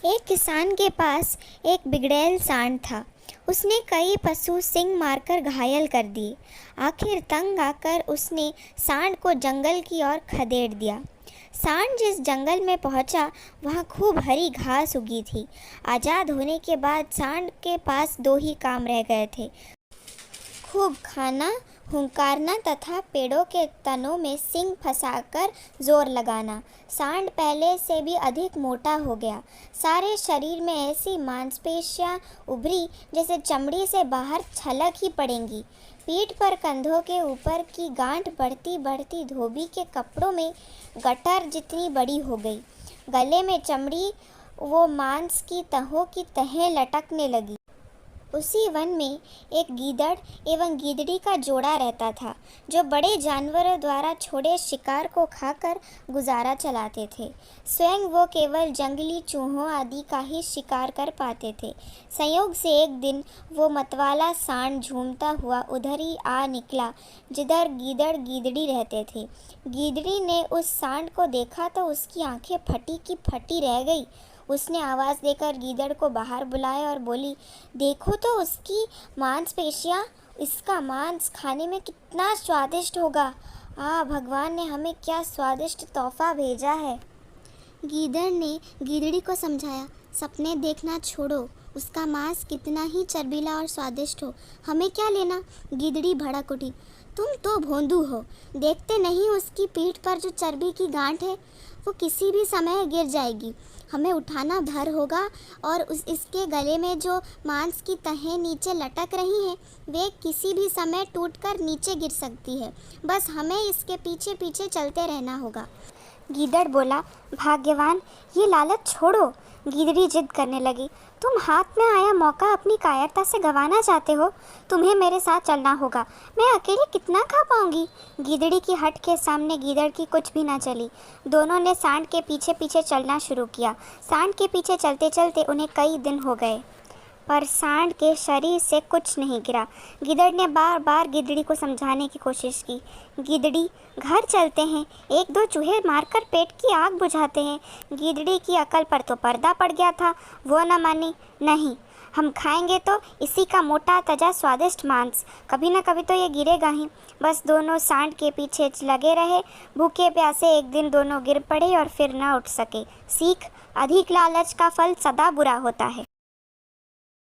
एक किसान के पास एक बिगड़ैल सांड था। उसने कई पशु सिंग मारकर घायल कर दिए। आखिर तंग आकर उसने सांड को जंगल की ओर खदेड़ दिया। सांड जिस जंगल में पहुंचा वहां खूब हरी घास उगी थी। आज़ाद होने के बाद सांड के पास दो ही काम रह गए थे, खूब खाना, हुंकारना तथा पेड़ों के तनों में सींग फंसाकर जोर लगाना। सांड पहले से भी अधिक मोटा हो गया। सारे शरीर में ऐसी मांसपेशियां उभरी जैसे चमड़ी से बाहर छलक ही पड़ेंगी। पीठ पर कंधों के ऊपर की गांठ बढ़ती बढ़ती धोबी के कपड़ों में गटर जितनी बड़ी हो गई। गले में चमड़ी वो मांस की तहों की तहें लटकने लगी। उसी वन में एक गीदड़ एवं गीदड़ी का जोड़ा रहता था, जो बड़े जानवरों द्वारा छोड़े शिकार को खाकर गुजारा चलाते थे। स्वयं वो केवल जंगली चूहों आदि का ही शिकार कर पाते थे। संयोग से एक दिन वो मतवाला सांड झूमता हुआ उधर ही आ निकला जिधर गीदड़ गीदड़ी रहते थे। गीदड़ी ने उस सांड को देखा तो उसकी आंखें फटी की फटी रह गई। उसने आवाज़ देकर गीदड़ को बाहर बुलाया और बोली, देखो तो उसकी मांसपेशियाँ, इसका मांस खाने में कितना स्वादिष्ट होगा। भगवान ने हमें क्या स्वादिष्ट तोहफा भेजा है। गीदड़ ने गीदड़ी को समझाया, सपने देखना छोड़ो, उसका मांस कितना ही चर्बीला और स्वादिष्ट हो, हमें क्या लेना। गीदड़ी भड़क उठी, तुम तो भोंदू हो, देखते नहीं उसकी पीठ पर जो चर्बी की गांठ है वो किसी भी समय गिर जाएगी। हमें उठाना भर होगा और इसके गले में जो मांस की तहें नीचे लटक रही हैं वे किसी भी समय टूटकर नीचे गिर सकती है। बस हमें इसके पीछे पीछे चलते रहना होगा। गीदड़ बोला, भाग्यवान, ये लालच छोड़ो। गीदड़ी जिद करने लगी, तुम हाथ में आया मौका अपनी कायरता से गंवाना चाहते हो। तुम्हें मेरे साथ चलना होगा, मैं अकेले कितना खा पाऊंगी। गीदड़ी की हट के सामने गीदड़ की कुछ भी ना चली। दोनों ने सांड के पीछे पीछे चलना शुरू किया। सांड के पीछे चलते चलते उन्हें कई दिन हो गए, पर सांड के शरीर से कुछ नहीं गिरा। गीदड़ ने बार बार गीदड़ी को समझाने की कोशिश की, गीदड़ी घर चलते हैं, एक दो चूहे मारकर पेट की आग बुझाते हैं। गीदड़ी की अकल पर तो पर्दा पड़ गया था, वो न मानी। नहीं, हम खाएंगे तो इसी का मोटा ताजा स्वादिष्ट मांस, कभी ना कभी तो ये गिरेगा ही। बस दोनों सांड के पीछे लगे रहे। भूखे प्यासे एक दिन दोनों गिर पड़े और फिर न उठ सके। सीख, अधिक लालच का फल सदा बुरा होता है।